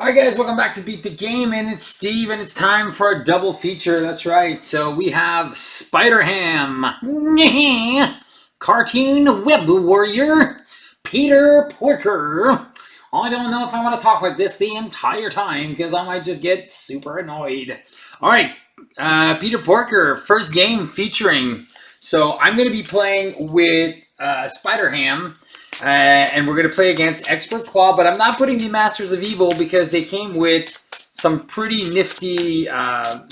Alright guys, welcome back to Beat the Game, and it's Steve, and it's time for a double feature. That's right, so we have Spider-Ham, Cartoon Web Warrior, Peter Porker. I don't know if I want to talk like this the entire time, because I might just get super annoyed. Alright, Peter Porker, first game featuring. So I'm going to be playing with Spider-Ham. And we're going to play against Expert Klaw, but I'm not putting the Masters of Evil because they came with some pretty nifty modular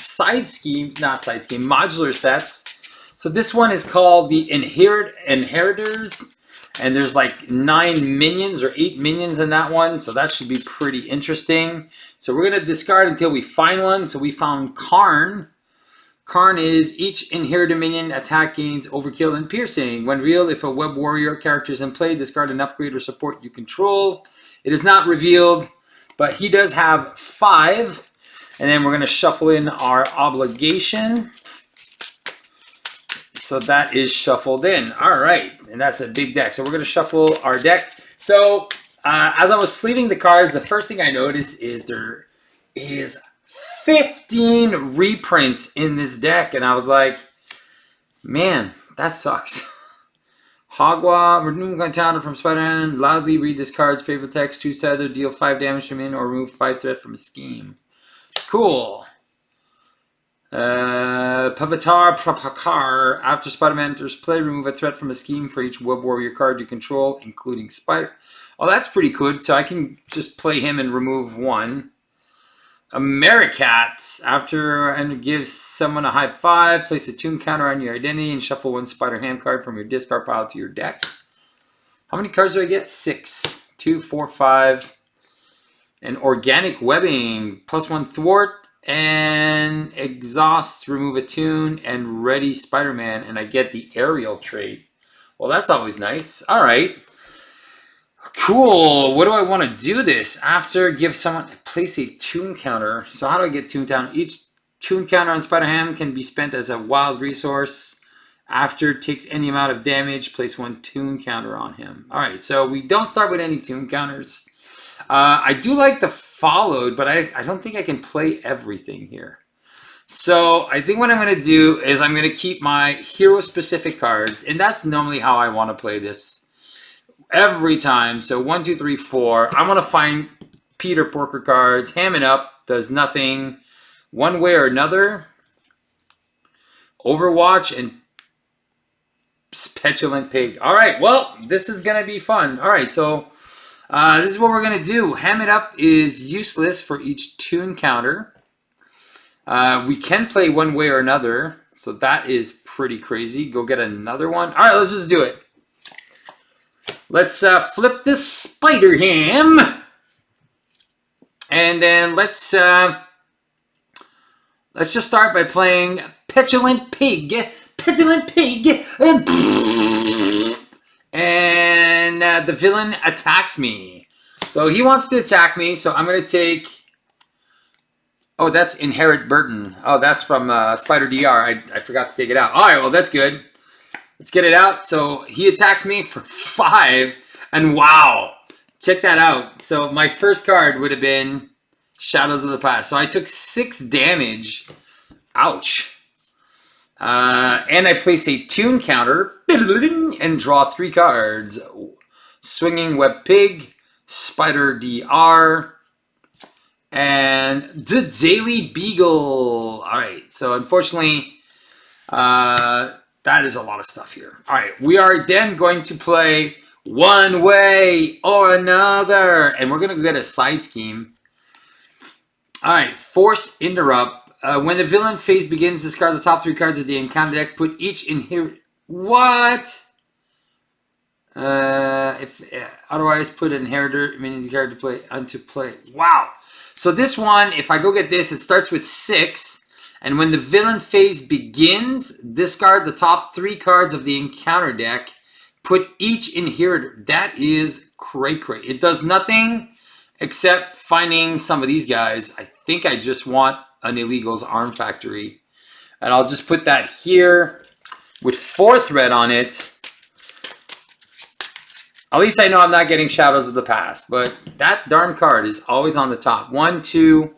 sets. So this one is called the Inheritors, and there's like 9 minions or 8 minions in that one, so that should be pretty interesting. So we're going to discard until we find one. So we found Karn. Karn is each inherited minion attack gains overkill and piercing. When revealed, if a web warrior character is in play, discard an upgrade or support you control. It is not revealed, but he does have 5. And then we're going to shuffle in our obligation. So that is shuffled in. All right, and that's a big deck. So we're going to shuffle our deck. So as I was sleeving the cards, the first thing I noticed is there is 15 reprints in this deck, and I was like, man, that sucks. Hogwa, remove counter from Spider-Man, loudly read this card's favorite text, choose to either deal 5 damage to him or remove 5 threat from a scheme. Cool. Pavatar Prapakar, after Spider-Man enters play, remove a threat from a scheme for each Web Warrior card you control, including Spider. Oh, that's pretty good, so I can just play him and remove 1. Americat, after and gives someone a high 5, place a tune counter on your identity and shuffle 1 Spider-Ham card from your discard pile to your deck. How many cards do I get? 6. 2, 4, 5. And organic webbing, +1 thwart, and exhaust, remove a tune, and ready Spider-Man, and I get the aerial trait. Well, that's always nice. All right. Cool. What do I want to do this? After give someone place a tune counter. So how do I get tune counter? Each tune counter on Spider-Ham can be spent as a wild resource. After it takes any amount of damage, place 1 tune counter on him. All right, so we don't start with any tune counters. I do like the followed, but I don't think I can play everything here. So I think what I'm going to do is I'm going to keep my hero-specific cards, and that's normally how I want to play this. Every time. So 1, 2, 3, 4. I want to find Peter Porker cards. Ham it up. Does nothing. One way or another. Overwatch and Petulant Pig. All right. Well, this is going to be fun. All right. So this is what we're going to do. Ham it up is useless for each tune counter. We can play one way or another. So that is pretty crazy. Go get another one. All right. Let's just do it. Let's flip this Spider-Ham, and then let's just start by playing Petulant Pig, and the villain attacks me. So he wants to attack me, so I'm going to take, oh, that's Inherit Burton. Oh, that's from Spider DR. I forgot to take it out. All right, well, that's good. Let's get it out. So he attacks me for 5. And wow, check that out. So my first card would have been Shadows of the Past. So I took 6 damage. Ouch. And I place a tune counter and draw 3 cards. Swinging Web Pig, Spider DR, and the Daily Beagle. All right. So unfortunately, that is a lot of stuff here. All right, we are then going to play one way or another, and we're going to get a side scheme. All right, Force Interrupt. When the villain phase begins, discard the top 3 cards of the encounter deck. Put each inherit. What? Otherwise, put an inheritor minion card to play onto play. Wow. So this one, if I go get this, it starts with 6. And when the villain phase begins, discard the top 3 cards of the encounter deck. Put each inheritor. That is cray. It does nothing except finding some of these guys. I think I just want an Illegals Arm Factory. And I'll just put that here with 4 threat on it. At least I know I'm not getting Shadows of the Past. But that darn card is always on the top. 1, 2,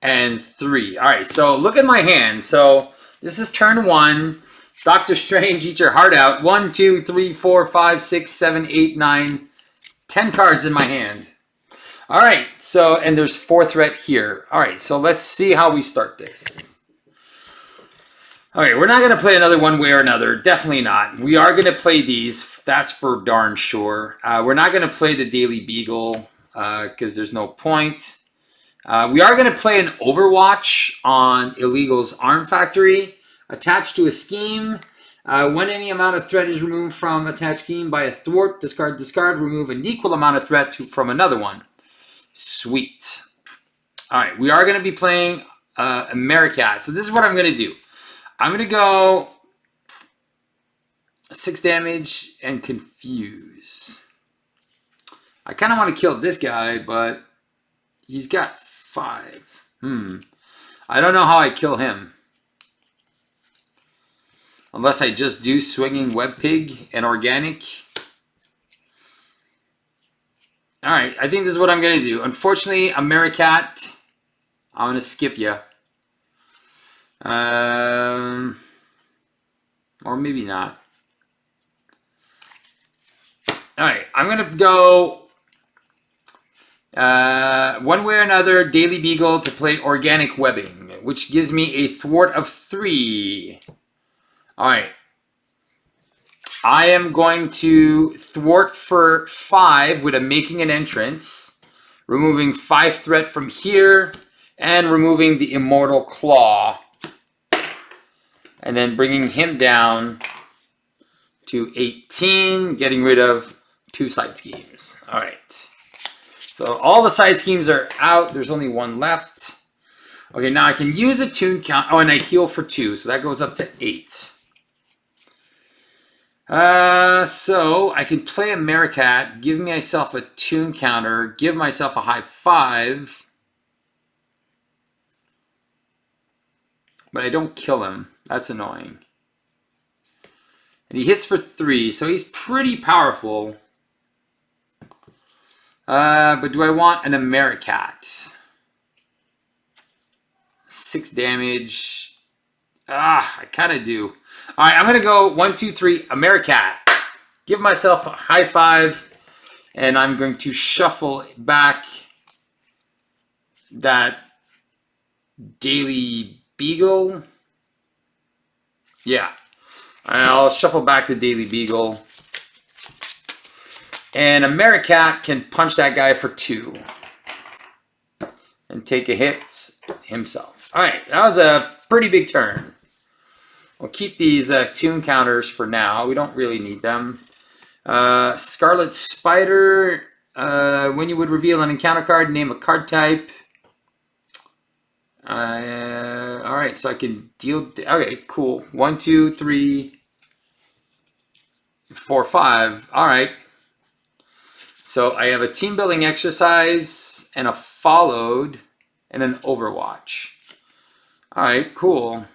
and 3. All right, so look at my hand. So this is turn 1. Doctor Strange, eat your heart out. 1, 2, 3, 4, 5, 6, 7, 8, 9, 10 cards in my hand. All right, so, and there's 4 threat here. All right, so let's see how we start this. All right, we're not going to play another one way or another. Definitely not. We are going to play these. That's for darn sure. We're not going to play the Daily Beagle because there's no point. We are going to play an Overwatch on Illegal's Arm Factory. Attached to a scheme. When any amount of threat is removed from attached scheme by a thwart, discard, remove an equal amount of threat from another one. Sweet. All right, we are going to be playing Americat. So this is what I'm going to do. I'm going to go 6 damage and confuse. I kind of want to kill this guy, but he's got 5. I don't know how I kill him. Unless I just do Swinging Web Pig and Organic. Alright, I think this is what I'm going to do. Unfortunately, Americat, I'm going to skip you. Or maybe not. Alright, I'm going to go one way or another, Daily Beagle to play Organic Webbing, which gives me a thwart of 3. Alright. I am going to thwart for 5 with a Making an Entrance, removing 5 threat from here, and removing the Immortal Klaw. And then bringing him down to 18, getting rid of 2 side schemes. Alright. So all the side schemes are out. There's only 1 left. Okay, now I can use a tune count. Oh, and I heal for 2, so that goes up to 8. So I can play Americat, give myself a tune counter, give myself a high 5. But I don't kill him. That's annoying. And he hits for 3, so he's pretty powerful. But do I want an Americat? 6 damage. I kind of do. All right, I'm going to go 1, 2, 3, Americat. Give myself a high 5. And I'm going to shuffle back that Daily Beagle. Yeah. I'll shuffle back the Daily Beagle. And Americat can punch that guy for 2. And take a hit himself. Alright, that was a pretty big turn. We'll keep these tune counters for now. We don't really need them. Scarlet Spider. When you would reveal an encounter card, name a card type. Alright, so I can deal... Okay, cool. 1, 2, 3, 4, 5. Alright. So I have a team building exercise and a followed and an Overwatch. Alright, cool.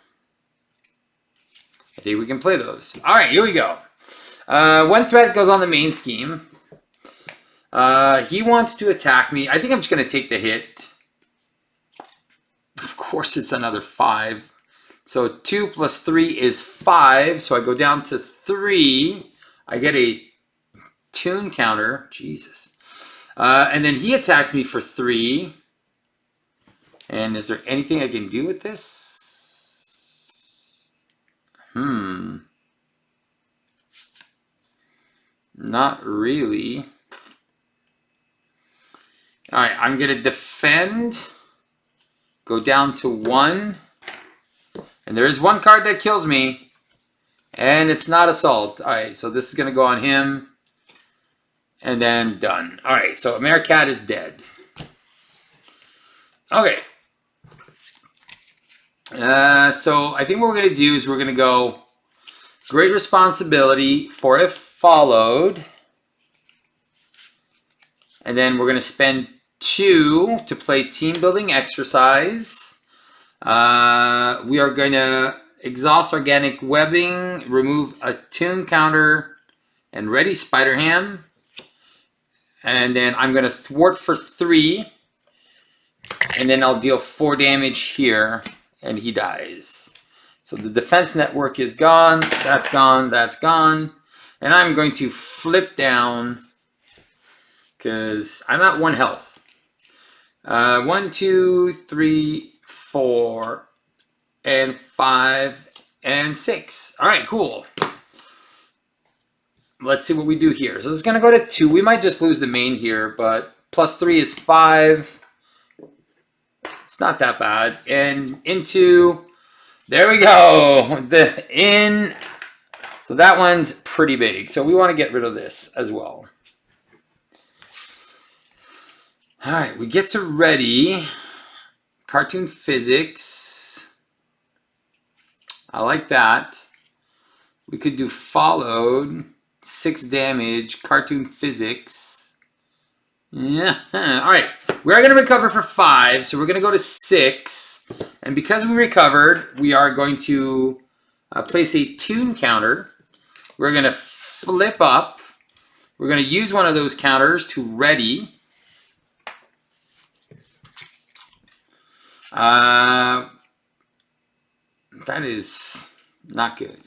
I think we can play those. Alright, here we go. 1 threat goes on the main scheme. He wants to attack me. I think I'm just going to take the hit. Of course, it's another 5. So 2 plus 3 is 5. So I go down to 3. I get a tune counter. Jesus. And then he attacks me for 3. And is there anything I can do with this? Not really. Alright, I'm going to defend. Go down to 1. And there is 1 card that kills me. And it's not Assault. Alright, so this is going to go on him. And then done. Alright, so Americat is dead. Okay. So I think what we're going to do is we're going to go Great Responsibility for if followed. And then we're going to spend 2 to play Team Building Exercise. We are going to exhaust Organic Webbing, remove a tune counter, and ready Spider-Ham. And then I'm going to thwart for 3. And then I'll deal 4 damage here. And he dies. So the defense network is gone. That's gone. That's gone. And I'm going to flip down. Because I'm at 1 health. 1, 2, 3, 4, and 5, and 6. All right, cool. Let's see what we do here. So it's going to go to 2. We might just lose the main here, but plus 3 is 5. It's not that bad. And into, there we go. So that one's pretty big. So we want to get rid of this as well. All right, we get to ready. Cartoon physics. I like that. We could do followed. 6 damage. Cartoon physics. Yeah. All right. We are going to recover for 5. So we're going to go to 6. And because we recovered, we are going to place a tune counter. We're going to flip up. We're going to use one of those counters to ready. That is not good.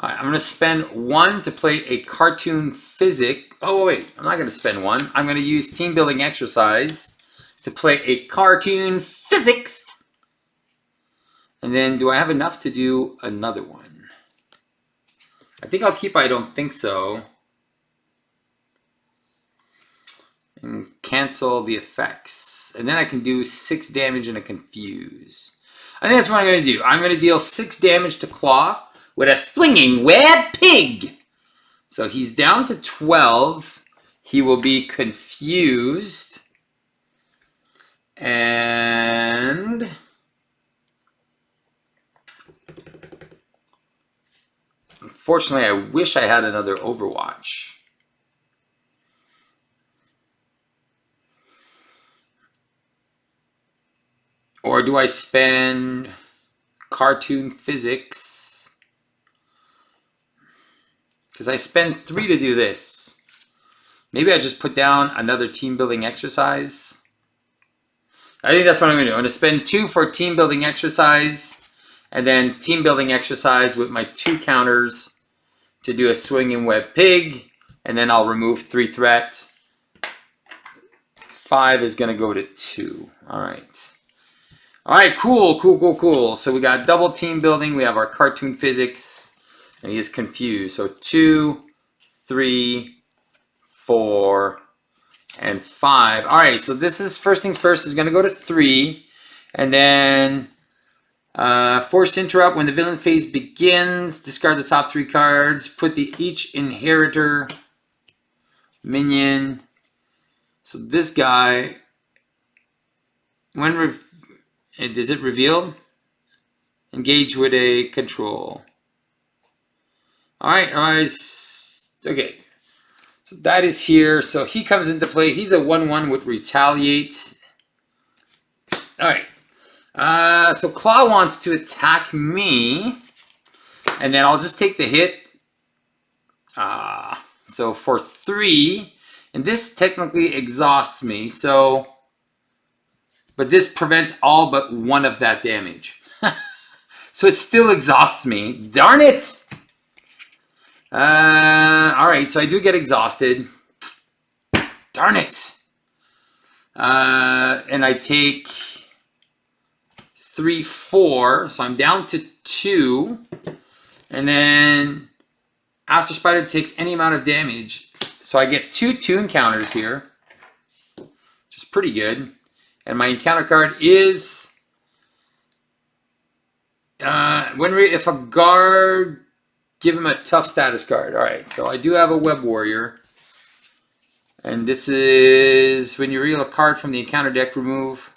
All right, I'm going to spend 1 to play a cartoon physic. Oh, wait, I'm not going to spend 1. I'm going to use team building exercise to play a cartoon physics. And then do I have enough to do another one? I think I'll keep I don't think so. And cancel the effects. And then I can do 6 damage and a confuse. I think that's what I'm going to do. I'm going to deal 6 damage to Klaw with a swinging web pig. So he's down to 12. He will be confused. And unfortunately, I wish I had another Overwatch. Or do I spend cartoon physics? Because I spend 3 to do this. Maybe I just put down another team building exercise. I think that's what I'm going to do. I'm going to spend 2 for team building exercise. And then team building exercise with my 2 counters to do a swinging web pig. And then I'll remove 3 threat. 5 is going to go to 2. All right. All right, cool. So we got double team building. We have our cartoon physics, and he is confused. So 2, 3, 4, and 5. All right, so this is first things first is going to go to 3, and then force interrupt when the villain phase begins. Discard the top 3 cards. Put each inheritor minion. So this guy, is it revealed? Engage with a control. All right. Okay. So that is here. So he comes into play. He's a 1/1 with retaliate. All right. So Klaw wants to attack me. And then I'll just take the hit. So for 3. And this technically exhausts me. But this prevents all but 1 of that damage. So it still exhausts me. Darn it! Alright, so I do get exhausted. Darn it! And I take 3, 4. So I'm down to 2. And then after Spider takes any amount of damage. So I get 2 tune counters here. Which is pretty good. And my encounter card is if a guard, give him a tough status card. All right, so I do have a Web Warrior. And this is when you reveal a card from the encounter deck, remove.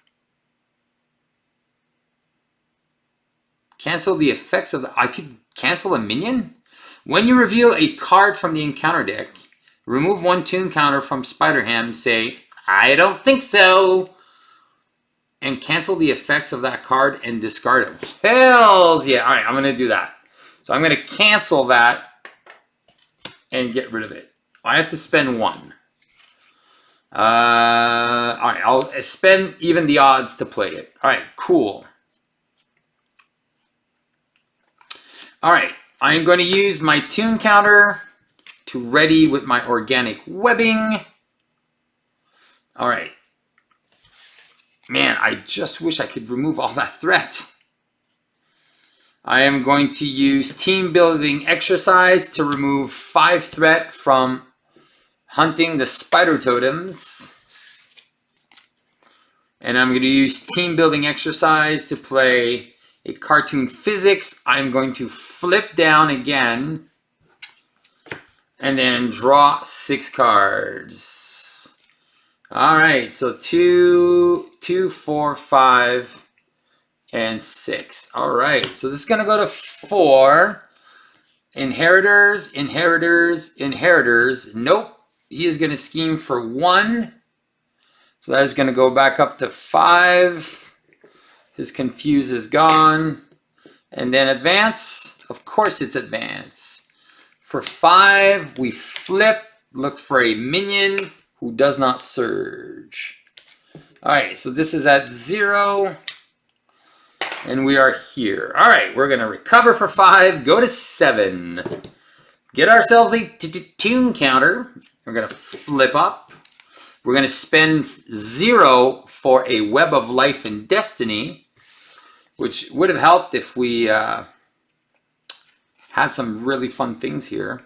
Cancel the effects of the... I could cancel a minion? When you reveal a card from the encounter deck, remove 1 tune counter from Spider-Ham. Say, I don't think so. And cancel the effects of that card and discard it. Hells yeah. All right, I'm going to do that. So I'm going to cancel that and get rid of it. I have to spend 1. All right, I'll spend even the odds to play it. All right, cool. All right, I'm going to use my tune counter to ready with my organic webbing. All right. Man, I just wish I could remove all that threat. I am going to use team building exercise to remove 5 threat from hunting the spider totems. And I'm going to use team building exercise to play a cartoon physics. I'm going to flip down again and then draw 6 cards. All right, so 2, 4, 5, and 6. All right, so this is going to go to 4. Inheritors, inheritors, inheritors. Nope, he is going to scheme for 1. So that is going to go back up to 5. His confuse is gone. And then advance. Of course it's advance. For 5, we flip. Look for a minion who does not surge. All right, so this is at 0. And we are here. All right, we're going to recover for 5. Go to 7. Get ourselves a tune counter. We're going to flip up. We're going to spend 0 for a Web of Life and Destiny, which would have helped if we had some really fun things here.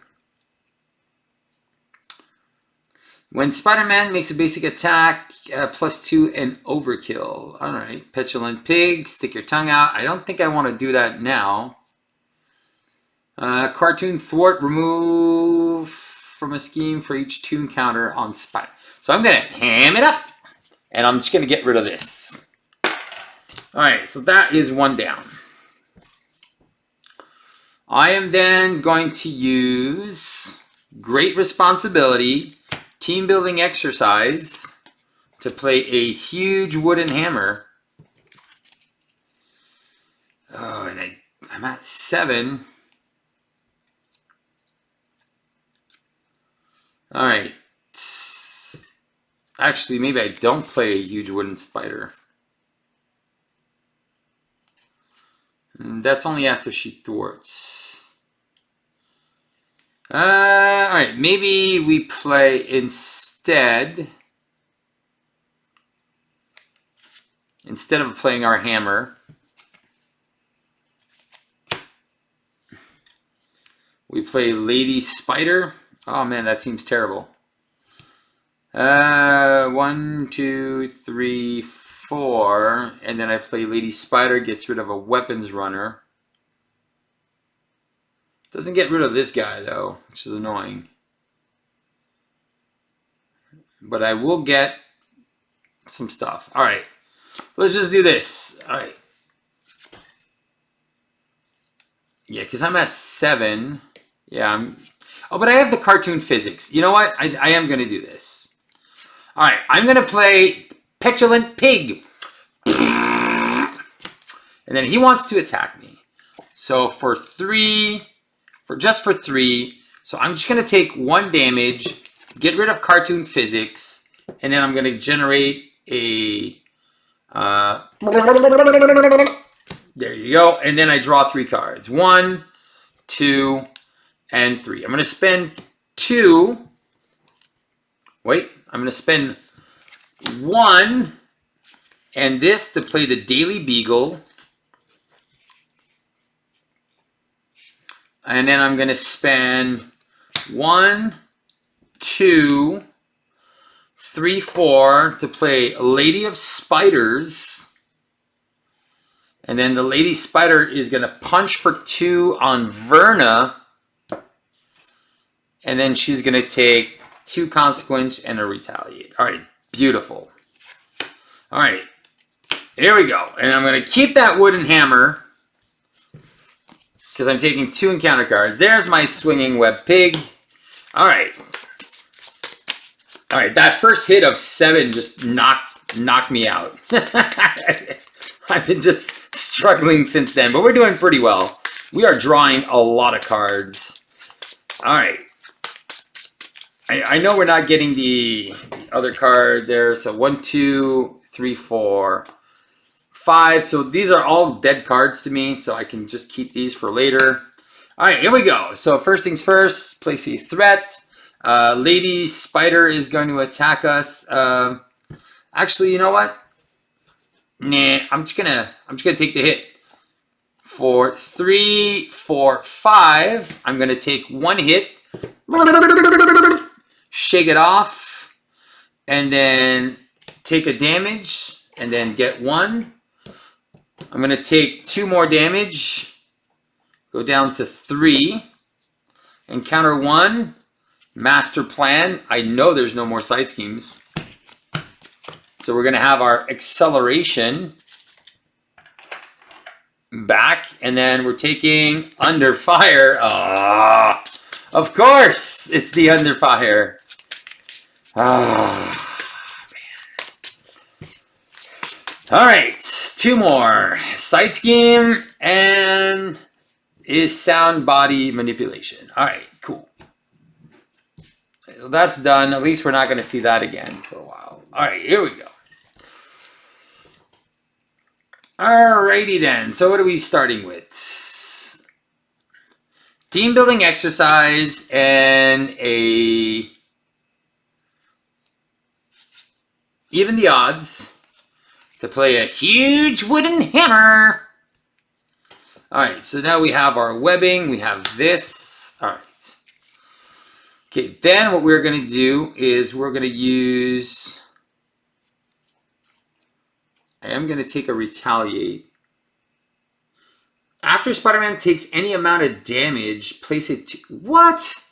When Spider-Man makes a basic attack, +2 and overkill. All right, Petulant Pig, stick your tongue out. I don't think I want to do that now. Cartoon Thwart, remove from a scheme for each tune counter on Spider. So I'm going to ham it up, and I'm just going to get rid of this. All right, so that is 1 down. I am then going to use Great Responsibility, Team Building Exercise, to play a huge wooden hammer. Oh, and I'm at 7. All right. Actually, maybe I don't play a huge wooden spider. And that's only after she thwarts. All right, maybe we play instead of playing our hammer, we play Lady Spider. Oh man, that seems terrible. 1, 2, 3, 4, and then I play Lady Spider, gets rid of a weapons runner. Doesn't get rid of this guy though, which is annoying. But I will get some stuff. All right, let's just do this. All right. Yeah, because I'm at 7. Yeah, oh, but I have the cartoon physics. You know what? I am going to do this. All right, I'm going to play Petulant Pig. And then he wants to attack me. So for 3, just for 3, so I'm just going to take 1 damage, get rid of cartoon physics, and then I'm going to generate a... there you go. And then I draw 3 cards. 1, 2, and 3. I'm going to spend 2. Wait, I'm going to spend 1 and this to play the Daily Beagle. And then I'm going to spend 1, 2, 3, 4 to play Lady of Spiders. And then the Lady Spider is going to punch for 2 on Verna. And then she's going to take 2 consequence and a retaliate. All right, beautiful. All right, here we go. And I'm going to keep that wooden hammer because I'm taking 2 encounter cards. There's my swinging web pig. All right. All right, that first hit of 7 just knocked me out. I've been just struggling since then, but we're doing pretty well. We are drawing a lot of cards. All right. I know we're not getting the other card there. So 1, 2, 3, 4, 5. So these are all dead cards to me. So I can just keep these for later. All right, here we go. So first things first, place a threat. Lady Spider is going to attack us. Actually, you know what? Nah, I'm just gonna take the hit. For 3, 4, 5, I'm gonna take 1 hit. Shake it off, and then take a damage, and then get 1. I'm going to take 2 more damage, go down to 3, and counter 1. Master plan. I know there's no more side schemes. So we're going to have our acceleration back, and then we're taking under fire. Ah, of course, it's the under fire. Ah, man. All right, 2 more. Side scheme and is sound body manipulation. All right, cool. So that's done. At least we're not going to see that again for a while. All right, here we go. Alrighty then. So what are we starting with? Team building exercise and a even the odds to play a huge wooden hammer. Alright, so now we have our webbing. We have this. Alright. Okay, then what we're going to do is we're going to use... I am going to take a retaliate. After Spider-Man takes any amount of damage, place it to... What?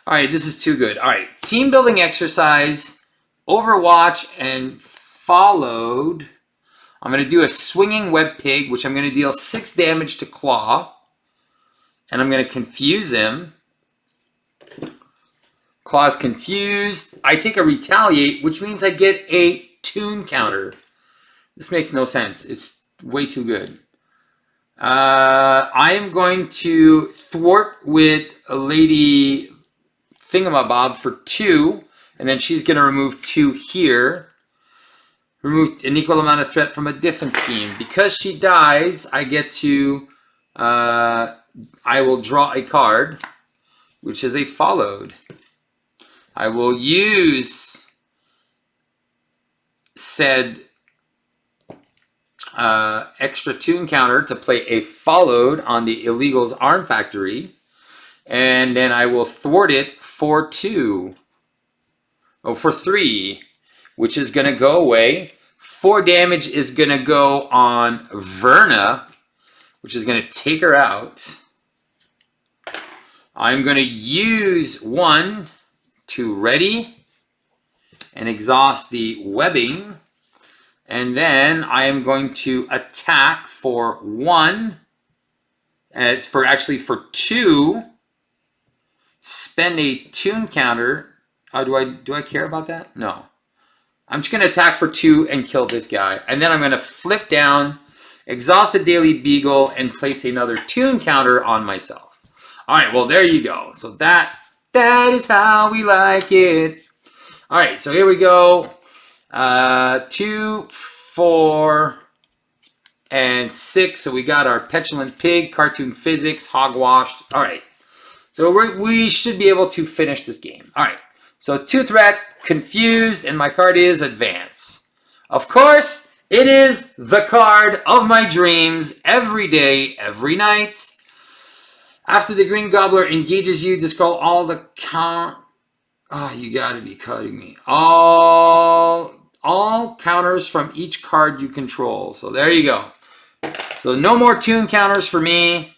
Alright, this is too good. Alright, team building exercise, Overwatch, and followed. I'm going to do a swinging web pig, which I'm going to deal 6 damage to Klaw. And I'm going to confuse him. Claw's confused. I take a retaliate, which means I get a tune counter. This makes no sense. It's way too good. I am going to thwart with a Lady Thingamabob for 2. And then she's going to remove 2 here. Remove an equal amount of threat from a different scheme. Because she dies, I get to... I will draw a card, which is a followed. I will use said extra tune counter to play a followed on the Illegals Arm Factory. And then I will thwart it for 2. Oh, for 3, which is going to go away. 4 damage is going to go on Verna, which is going to take her out. I'm going to use 1 to ready and exhaust the webbing. And then I am going to attack for 1. And it's for actually for 2. Spend a tune counter. Do I care about that? No. I'm just going to attack for 2 and kill this guy. And then I'm going to flip down, exhaust the Daily Beagle, and place another tune counter on myself. All right, well, there you go. So that is how we like it. All right, so here we go. 2, 4, and 6. So we got our Petulant Pig, Cartoon Physics, Hogwashed. All right, so we should be able to finish this game. All right, so 2 threat, confused, and my card is Advance. Of course, it is the card of my dreams every day, every night. After the Green Gobbler engages you, discard all the count. Oh, you gotta be cutting me. All counters from each card you control. So there you go. So no more tune counters for me.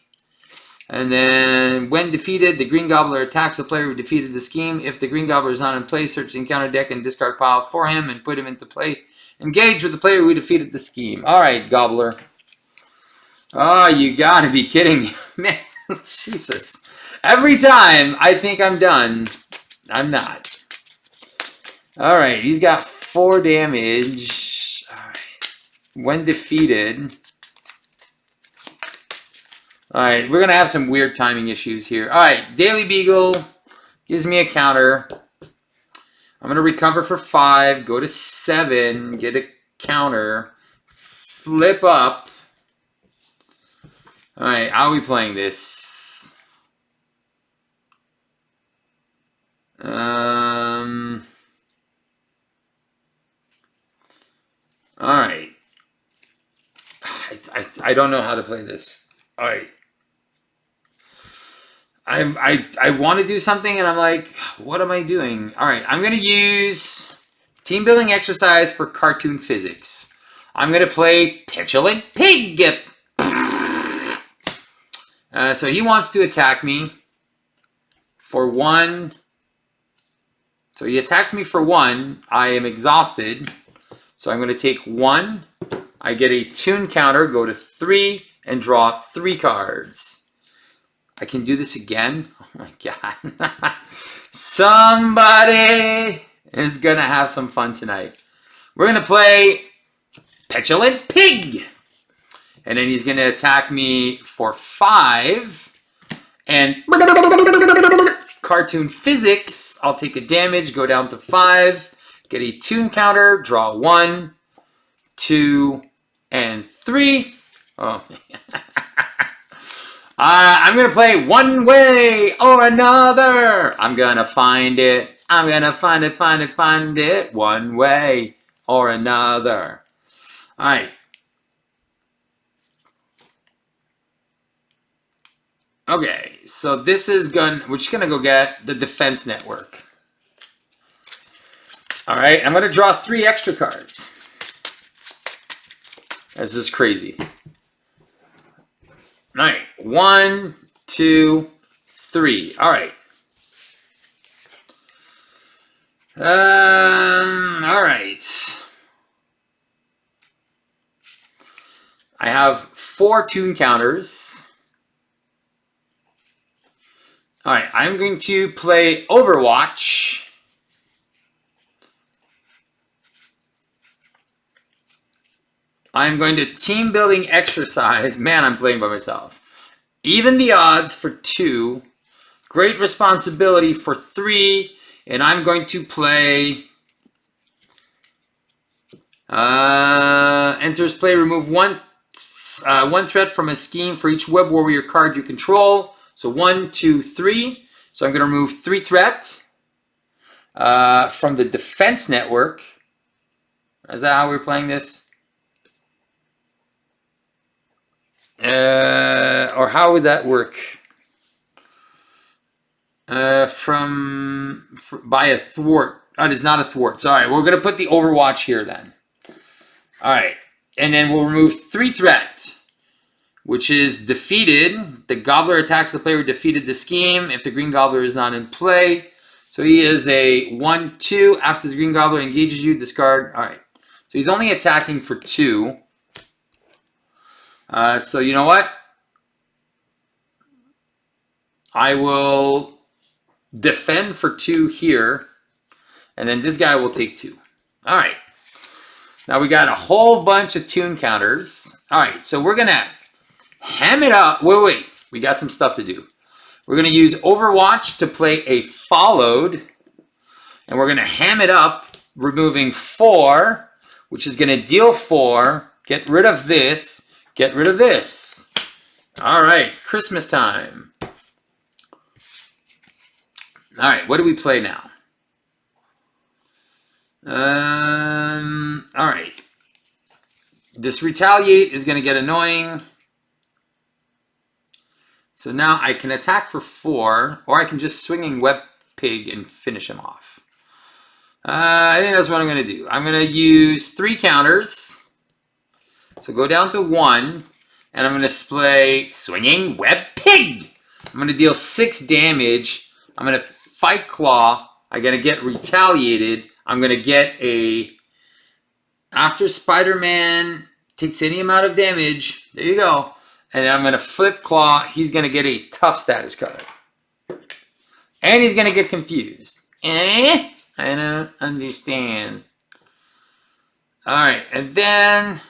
And then when defeated, the Green Gobbler attacks the player who defeated the scheme. If the Green Gobbler is not in play, search the encounter deck and discard pile for him and put him into play. Engage with the player who defeated the scheme. All right, Gobbler. Oh, you gotta be kidding me. Man, Jesus. Every time I think I'm done, I'm not. All right, he's got 4 damage. All right. When defeated. All right, we're going to have some weird timing issues here. All right, Daily Beagle gives me a counter. I'm going to recover for 5, go to 7, get a counter, flip up. All right, how are we playing this? All right. I don't know how to play this. All right. I want to do something and I'm like, what am I doing? All right, I'm going to use team building exercise for cartoon physics. I'm going to play Petulant Pig. So he wants to attack me for 1. So he attacks me for 1. I am exhausted. So I'm going to take 1. I get a tune counter, go to 3, and draw 3 cards. I can do this again. Oh my god. Somebody is going to have some fun tonight. We're going to play Petulant Pig. And then he's going to attack me for 5. And cartoon physics. I'll take a damage, go down to 5. Get a tune counter, draw 1, 2, and 3. Oh, I'm going to play One Way or Another. I'm going to find it. I'm going to find it. One way or another. All right. Okay, so this is we're just going to go get the defense network. All right, I'm going to draw 3 extra cards. This is crazy. All right, 1, 2, 3. All right. All right. I have 4 tune counters. All right, I'm going to play Overwatch. I'm going to team building exercise. Man, I'm playing by myself. Even the odds for 2. Great responsibility for 3. And I'm going to play enters play. Remove one threat from a scheme for each web warrior card you control. So 1, 2, 3. So I'm going to remove 3 threats from the defense network. Is that how we're playing this? Or how would that work? By a thwart. Oh, it is not a thwart. Sorry, we're going to put the Overwatch here then. All right, and then we'll remove 3 threat, which is defeated. The Gobbler attacks the player who defeated the scheme if the Green Gobbler is not in play. So he is a 1/2. After the Green Gobbler engages you, discard. All right, so he's only attacking for 2. So you know what? I will defend for 2 here, and then this guy will take 2. All right. Now we got a whole bunch of tune counters. All right, so we're gonna ham it up. Wait. We got some stuff to do. We're gonna use Overwatch to play a followed, and we're gonna ham it up, removing 4, which is gonna deal 4. Get rid of this. Get rid of this. All right, Christmas time. All right, what do we play now? All right. This retaliate is going to get annoying. So now I can attack for 4, or I can just swinging web pig and finish him off. I think that's what I'm going to do. I'm going to use 3 counters. So go down to 1, and I'm going to play swinging web pig. I'm going to deal 6 damage. I'm going to fight Klaw. I'm going to get retaliated. I'm going to get a... After Spider-Man takes any amount of damage, there you go. And I'm going to flip Klaw. He's going to get a tough status card. And he's going to get confused. I don't understand. All right, and then...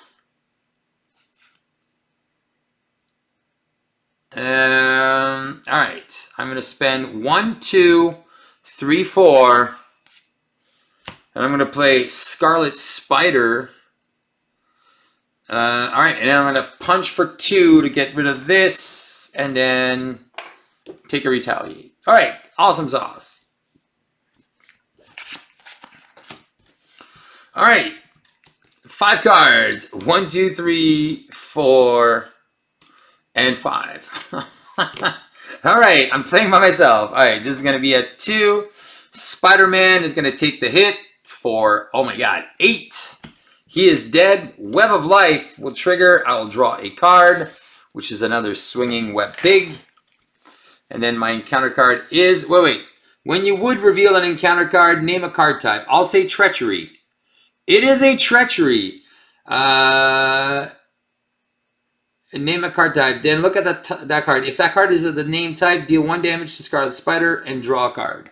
all right, I'm going to spend 1, 2, 3, 4. And I'm going to play Scarlet Spider. All right, and then I'm going to punch for 2 to get rid of this, and then take a retaliate. All right, awesome sauce. All right, 5 cards. 1, 2, 3, 4, and 5. All right, I'm playing by myself. All right, this is going to be a 2. Spider-Man is going to take the hit for, oh my god, 8. He is dead. Web of Life will trigger. I will draw a card, which is another swinging web pig. And then my encounter card is, wait. When you would reveal an encounter card, name a card type. I'll say Treachery. It is a Treachery. Name a card type. Then look at that card. If that card is of the name type, deal 1 damage to Scarlet Spider and draw a card.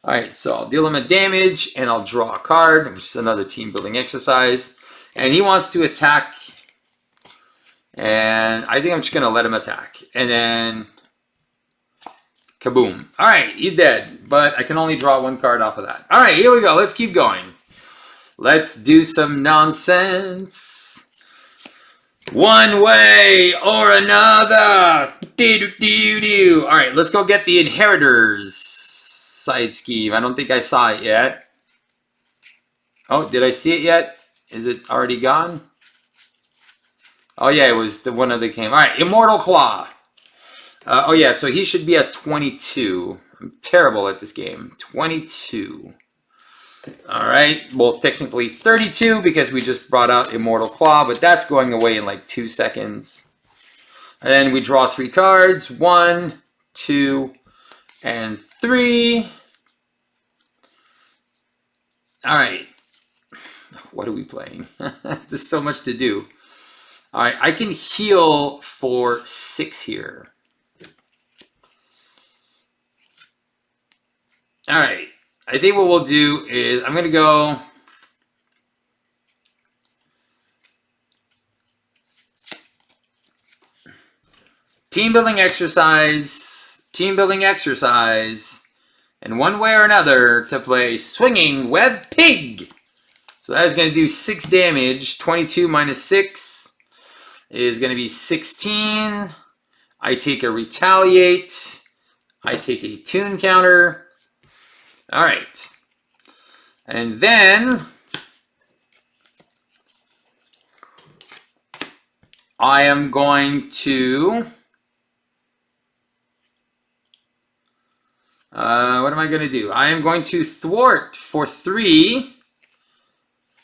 All right, so I'll deal him a damage, and I'll draw a card, which is another team-building exercise. And he wants to attack, and I think I'm just going to let him attack. And then, kaboom. All right, he's dead, but I can only draw 1 card off of that. All right, here we go. Let's keep going. Let's do some nonsense. One way or another. All right, let's go get the Inheritors side scheme. I don't think I saw it yet. Oh, did I see it yet? Is it already gone? Oh yeah, it was the one of the game. All right, Immortal Klaw. Oh yeah, so he should be at 22. I'm terrible at this game. 22. All right, well technically 32 because we just brought out Immortal Klaw, but that's going away in like 2 seconds. And then we draw 3 cards. 1, 2, and 3. All right. What are we playing? There's so much to do. All right, I can heal for 6 here. All right. I think what we'll do is I'm going to go team building exercise, and one way or another to play Swinging Web Pig. So that is going to do 6 damage. 22 minus 6 is going to be 16. I take a retaliate. I take a tune counter. All right. And then I am going to what am I going to do? I am going to thwart for 3,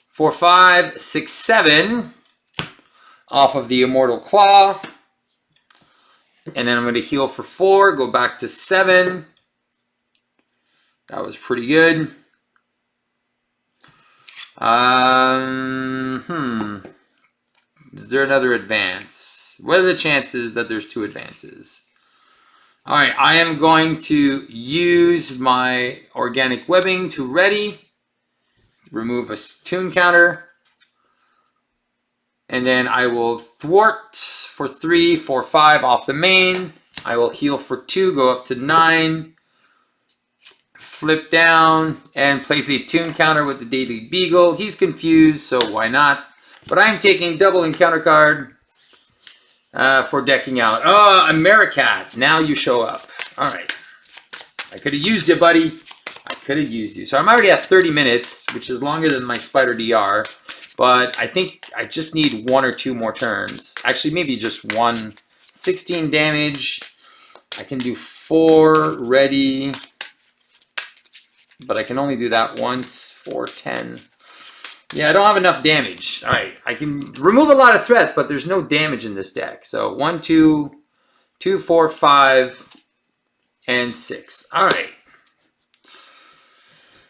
4, 5, 6, 7 off of the Immortal Klaw. And then I'm going to heal for 4, go back to 7. That was pretty good. Is there another advance? What are the chances that there's 2 advances? All right, I am going to use my organic webbing to ready. Remove a tune counter. And then I will thwart for 3, 4, 5 off the main. I will heal for 2, go up to 9. Flip down and place a tune counter with the Daily Beagle. He's confused, so why not? But I'm taking double encounter card for decking out. Oh, Americat, now you show up. All right. I could have used you, buddy. I could have used you. So I'm already at 30 minutes, which is longer than my Spider DR. But I think I just need 1 or 2 more turns. Actually, maybe just 1. 16 damage. I can do 4 ready. But I can only do that once. 4, 10. Yeah, I don't have enough damage. All right, I can remove a lot of threat, but there's no damage in this deck. So 1, 2, 2, 4, 5, and 6. All right.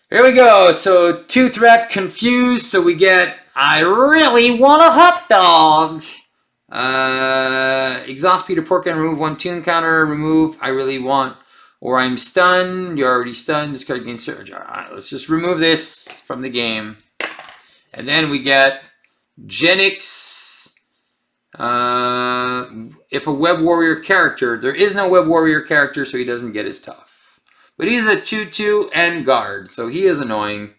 Here we go. So 2 threat, confused. So we get, I really want a hot dog. Exhaust Peter Porker and remove 1 tune counter. Remove, I really want, or I'm stunned. You're already stunned. Discard gain surge. All right, let's just remove this from the game. And then we get Genix. If a Web Warrior character, there is no Web Warrior character, so he doesn't get his tough. But he's a 2/2 and guard, so he is annoying.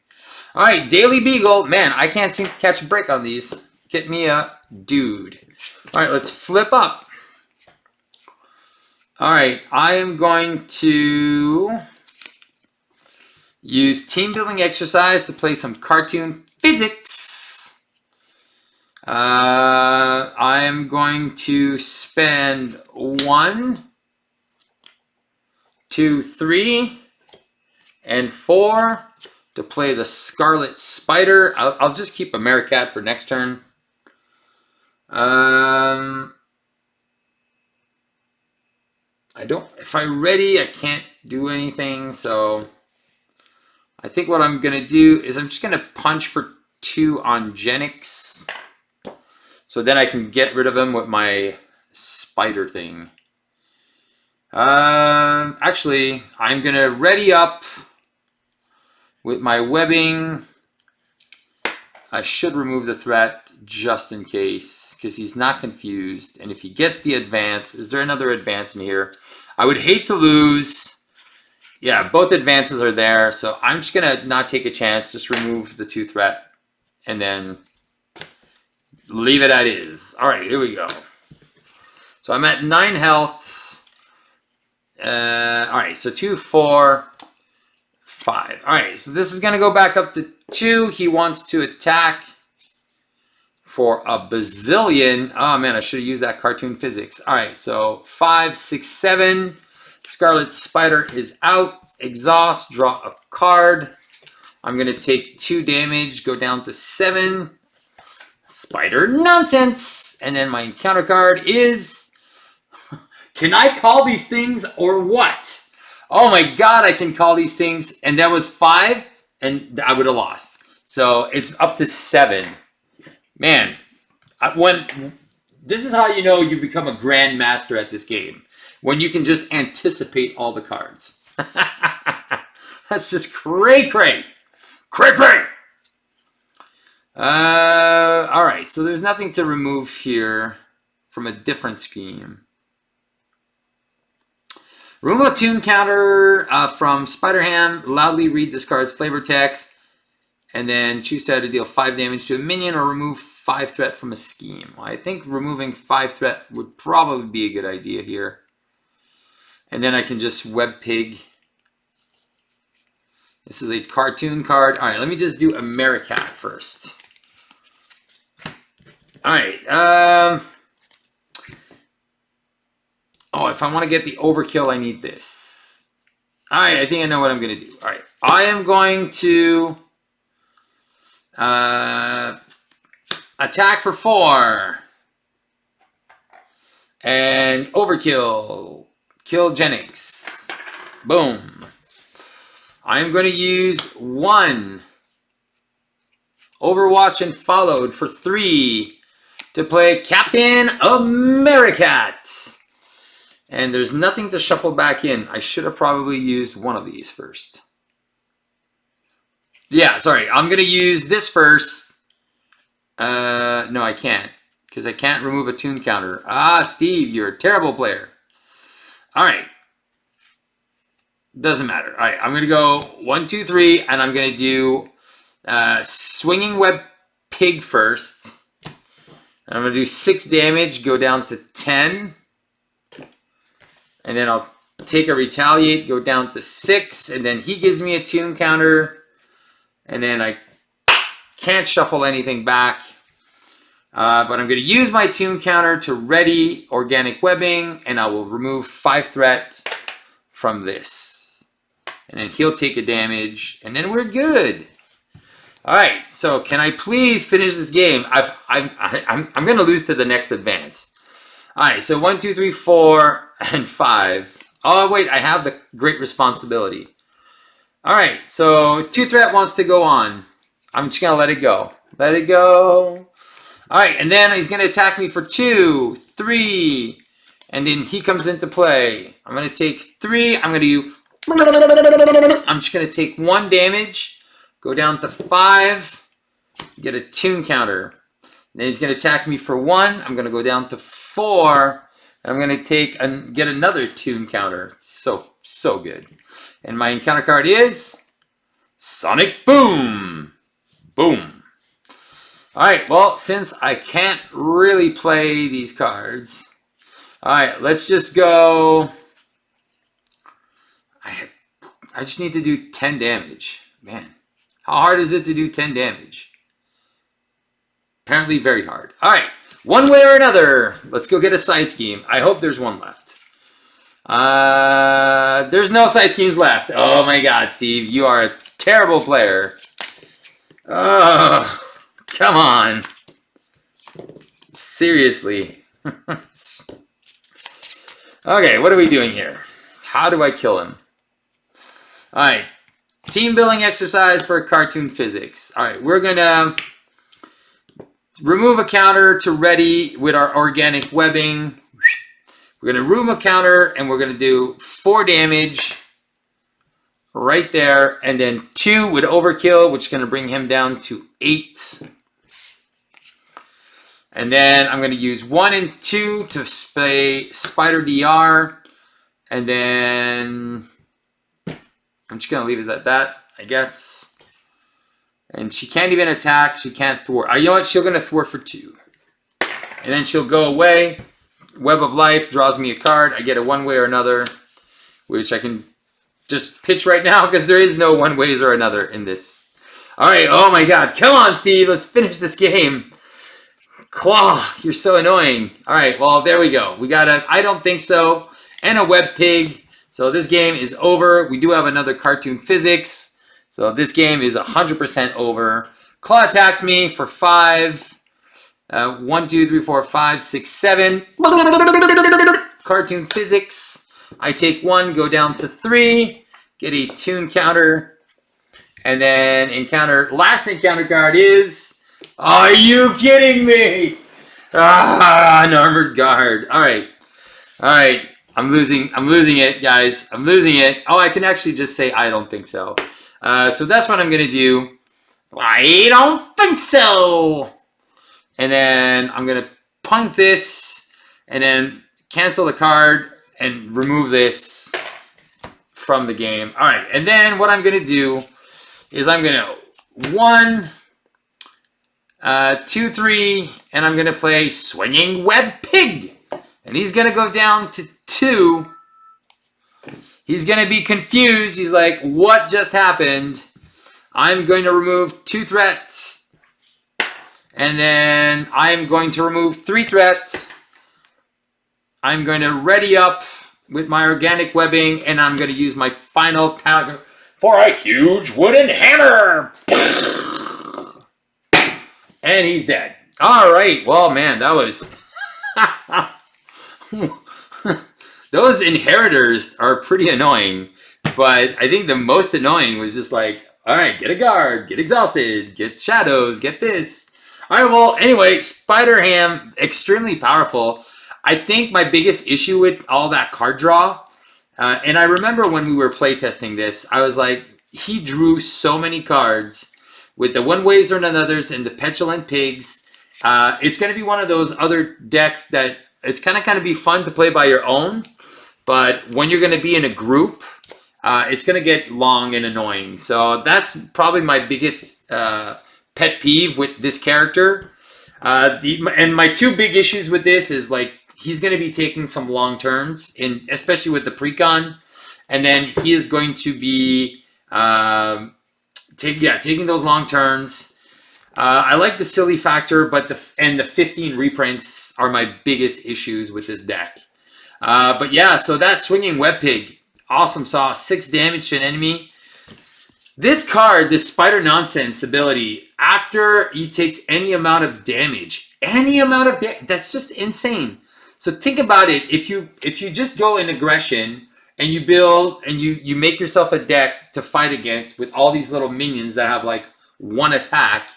All right, Daily Beagle. Man, I can't seem to catch a break on these. Get me a dude. All right, let's flip up. All right, I am going to use team building exercise to play some cartoon physics. I am going to spend 1, 2, 3, and 4 to play the Scarlet Spider. I'll just keep Americat for next turn. If I'm ready, I can't do anything, so I think what I'm gonna do is I'm just gonna punch for 2 on Genix. So then I can get rid of him with my spider thing. Actually, I'm gonna ready up with my webbing. I should remove the threat just in case, because he's not confused. And if he gets the advance, is there another advance in here? I would hate to lose. Yeah, both advances are there, so I'm just gonna not take a chance, just remove the 2 threat, and then leave it as is. All right, here we go. So I'm at 9 health. All right, so 2, 4, 5. All right, so this is gonna go back up to 2. He wants to attack for a bazillion. Oh man, I should have used that cartoon physics. All right, so 5, 6, 7. Scarlet Spider is out. Exhaust, draw a card. I'm gonna take 2 damage, go down to 7. Spider nonsense. And then my encounter card is, can I call these things or what? Oh my God, I can call these things. And that was 5 and I would have lost. So it's up to 7. Man, this is how you know you become a grandmaster at this game. When you can just anticipate all the cards. That's just cray. All right, so there's nothing to remove here from a different scheme. Remove a tune counter from Spider-Ham. Loudly read this card's flavor text. And then choose how to deal 5 damage to a minion or remove 5 threat from a scheme. Well, I think removing 5 threat would probably be a good idea here. And then I can just web pig. This is a cartoon card. All right, let me just do Americat first. All right. Oh, if I want to get the overkill, I need this. All right, I think I know what I'm going to do. All right, I am going to attack for 4. And overkill. Kill Genix. Boom. I'm going to use 1. Overwatch and followed for 3 to play Captain Americat. And there's nothing to shuffle back in. I should have probably used one of these first. Yeah, sorry. I'm going to use this first. No, I can't. Because I can't remove a tune counter. Ah, Steve, you're a terrible player. All right. Doesn't matter. All right, I'm going to go 1, 2, 3. And I'm going to do Swinging Web Pig first. And I'm going to do 6 damage. Go down to 10. And then I'll take a Retaliate, go down to 6, and then he gives me a tune counter. And then I can't shuffle anything back. But I'm going to use my tune counter to ready Organic Webbing, and I will remove 5 threat from this. And then he'll take a damage, and then we're good. All right, so can I please finish this game? I'm going to lose to the next advance. All right, so 1, 2, 3, 4, and 5. Oh, wait, I have the great responsibility. All right, so 2 threat wants to go on. I'm just going to let it go. Let it go. All right, and then he's going to attack me for 2, 3, and then he comes into play. I'm going to take 3. I'm just going to take 1 damage, go down to 5, get a tune counter. And then he's going to attack me for 1. I'm going to go down to 4. And I'm going to take and get another tune counter. So good. And my encounter card is Sonic Boom. Boom. All right, well, since I can't really play these cards, all right, let's just go. I just need to do 10 damage. Man, how hard is it to do 10 damage? Apparently very hard. All right, one way or another, let's go get a side scheme. I hope there's one left. There's no side schemes left. Oh my God, Steve, you are a terrible player. Oh, come on. Seriously. Okay, what are we doing here? How do I kill him? All right, team building exercise for cartoon physics. All right, we're gonna remove a counter to ready with our organic webbing. We're gonna remove a counter and we're gonna do 4 damage right there, and then 2 with overkill, which is gonna bring him down to 8. And then I'm gonna use 1 and 2 to play Spider DR, and then I'm just going to leave it at that, I guess. And she can't even attack. She can't thwart. You know what? She's going to thwart for 2. And then she'll go away. Web of Life draws me a card. I get a one way or another, which I can just pitch right now because there is no one ways or another in this. All right. Oh, my God. Come on, Steve. Let's finish this game. Klaw, you're so annoying. All right. Well, there we go. We got a I don't think so and a web pig. So this game is over. We do have another cartoon physics. So this game is 100% over. Klaw attacks me for 5. 1, 2, 3, 4, 5, 6, 7. Cartoon physics. I take 1, go down to 3. Get a tune counter. And then last encounter card is... Are you kidding me? An armored guard. All right. I'm losing it, guys. I'm losing it. Oh, I can actually just say I don't think so. So that's what I'm going to do. I don't think so. And then I'm going to punt this and then cancel the card and remove this from the game. All right. And then what I'm going to do is I'm going to 1, 2, 3, and I'm going to play Swinging Web Pig. And he's going to go down to 2. He's going to be confused. He's like, what just happened? I'm going to remove 2 threats. And then I'm going to remove 3 threats. I'm going to ready up with my organic webbing. And I'm going to use my final counter for a huge wooden hammer. And he's dead. All right. Well, man, that was... Those inheritors are pretty annoying, but I think the most annoying was just like, all right, get a guard, get exhausted, get shadows, get this. All right, well, anyway, Spider Ham, extremely powerful. I think my biggest issue with all that card draw, and I remember when we were playtesting this, I was like, he drew so many cards with the one ways or anothers and the petulant pigs. It's going to be one of those other decks that it's kind of be fun to play by your own. But when you're going to be in a group, it's going to get long and annoying. So that's probably my biggest pet peeve with this character. And my 2 big issues with this is like he's going to be taking some long turns, especially with the precon. And then he is going to be taking those long turns. I like the silly factor, but the 15 reprints are my biggest issues with this deck. But yeah, so that Swinging Web Pig, awesome sauce, 6 damage to an enemy. This card, this Spider Nonsense ability, after he takes any amount of damage, that's just insane. So think about it. If you just go in aggression and you build and you make yourself a deck to fight against with all these little minions that have like 1 attack,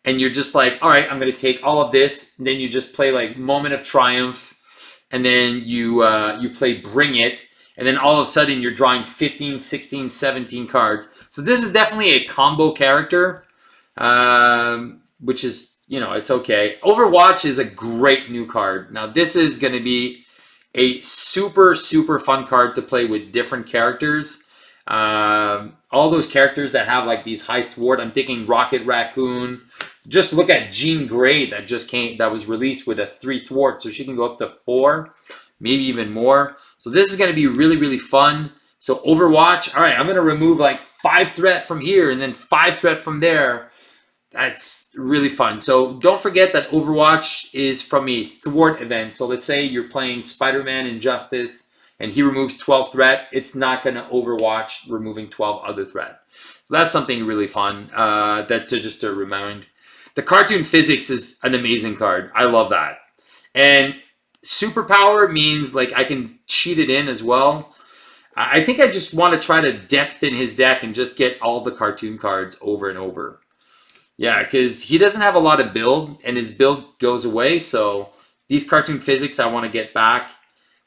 and you're just like, all right, I'm going to take all of this, and then you just play like Moment of Triumph, and then you play Bring It, and then all of a sudden you're drawing 15, 16, 17 cards. So this is definitely a combo character, which is, it's okay. Overwatch is a great new card. Now this is going to be a super, super fun card to play with different characters. all those characters that have like these high thwart. I'm thinking Rocket Raccoon. Just look at Jean Grey that was released with a 3 thwart, so she can go up to 4, maybe even more. So this is going to be really, really fun. So Overwatch, all right, I'm going to remove like 5 threat from here and then 5 threat from there. That's really fun. So don't forget that Overwatch is from a thwart event. So let's say you're playing Spider-Man Injustice and he removes 12 threat. It's not going to Overwatch removing 12 other threat. So that's something really fun just to remind. The cartoon physics is an amazing card. I love that. And superpower means like I can cheat it in as well. I think I just want to try to deck thin his deck and just get all the cartoon cards over and over. Yeah, because he doesn't have a lot of build, and his build goes away, so these cartoon physics I want to get back.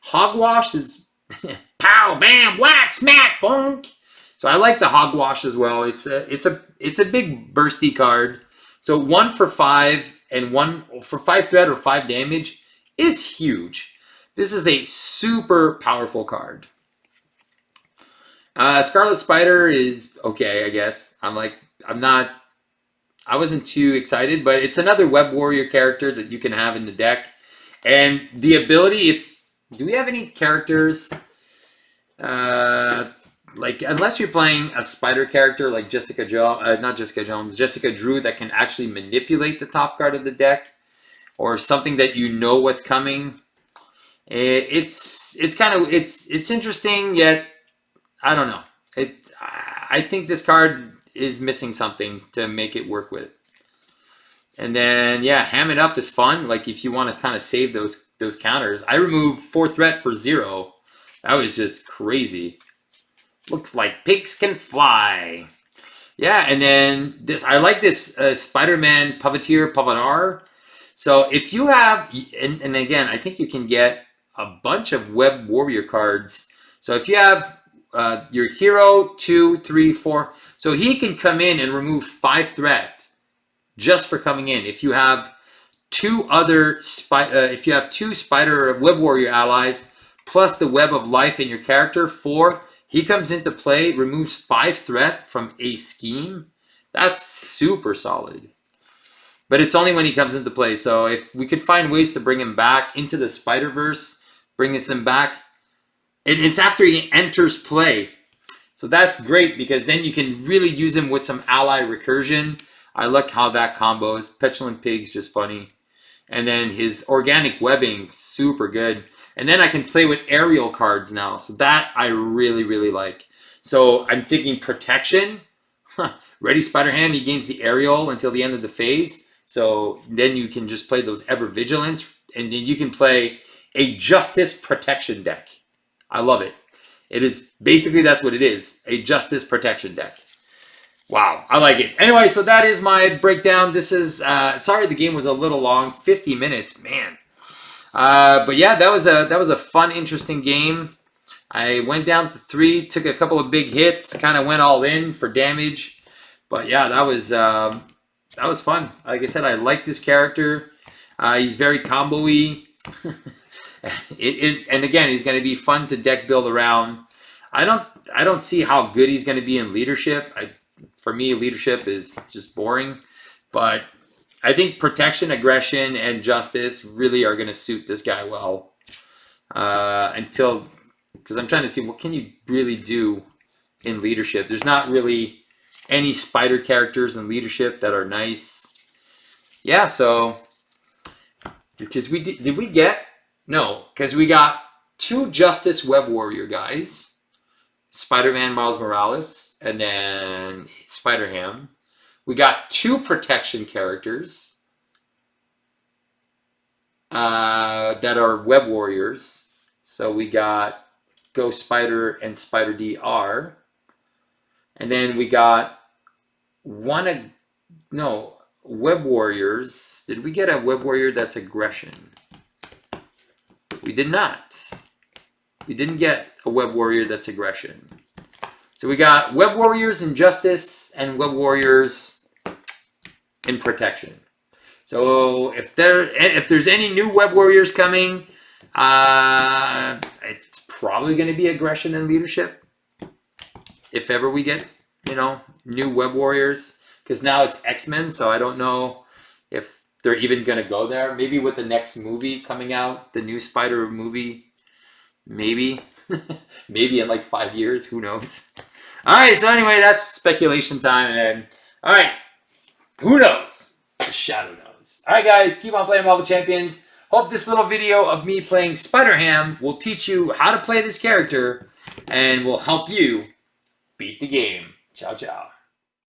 Hogwash is pow, bam, whack, smack, bonk. So I like the Hogwash as well. It's a big bursty card. So 1 for 5 and 1 for 5 threat or 5 damage is huge. This is a super powerful card. Scarlet Spider is okay, I guess. I wasn't too excited, but it's another Web Warrior character that you can have in the deck. And the ability, do we have any characters, like, unless you're playing a spider character like Jessica Drew that can actually manipulate the top card of the deck, or something that you know what's coming. It's interesting, yet I don't know. I think this card is missing something to make it work with. And then, yeah, Ham It Up is fun. Like, if you want to kind of save those counters. I removed 4 threat for 0. That was just crazy. Looks like pigs can fly. Yeah, and then I like this Spider-Man Puppeteer. So if you have, and again, I think you can get a bunch of Web Warrior cards. So if you have your hero, 2, 3, 4. So he can come in and remove 5 threat just for coming in. If you have 2 Spider Web Warrior allies plus the Web of Life in your character, 4, he comes into play, removes 5 threat from a scheme. That's super solid. But it's only when he comes into play. So if we could find ways to bring him back into the Spider-Verse, bring him back, it's after he enters play. So that's great because then you can really use him with some ally recursion. I like how that combos. Petulant Pig's just funny. And then his organic webbing, super good. And then I can play with aerial cards now. So that I really, really like. So I'm thinking protection. Ready Spider-Ham, he gains the aerial until the end of the phase. So then you can just play those Ever Vigilance. And then you can play a Justice Protection deck. I love it. It is basically, that's what it is. A Justice Protection deck. Wow, I like it. Anyway, so that is my breakdown. This is, sorry the game was a little long. 50 minutes, man. But yeah, that was a fun, interesting game. I went down to 3, took a couple of big hits, kind of went all in for damage. But yeah, that was fun. Like I said, I like this character. He's very combo-y. And again, he's going to be fun to deck build around. I don't see how good he's going to be in leadership. For me, leadership is just boring. But I think protection, aggression, and justice really are going to suit this guy well. Because I'm trying to see what can you really do in leadership. There's not really any spider characters in leadership that are nice. Yeah, so because did we get? No, because we got 2 Justice Web Warrior guys, Spider-Man Miles Morales, and then Spider-Ham. We got 2 protection characters that are Web Warriors. So we got Ghost Spider and Spider DR. And then we got Web Warriors. Did we get a Web Warrior that's aggression? We did not. We didn't get a Web Warrior that's aggression. So we got Web Warriors in Justice and Web Warriors in Protection. So if there's any new Web Warriors coming, it's probably going to be aggression and leadership. If ever we get you know, new Web Warriors. Because now it's X-Men, so I don't know if they're even going to go there. Maybe with the next movie coming out, the new Spider movie. Maybe. Maybe in like 5 years. Who knows? All right, so anyway, that's speculation time. And all right, who knows? The shadow knows. All right, guys, keep on playing Marvel Champions. Hope this little video of me playing Spider-Ham will teach you how to play this character and will help you beat the game. Ciao, ciao.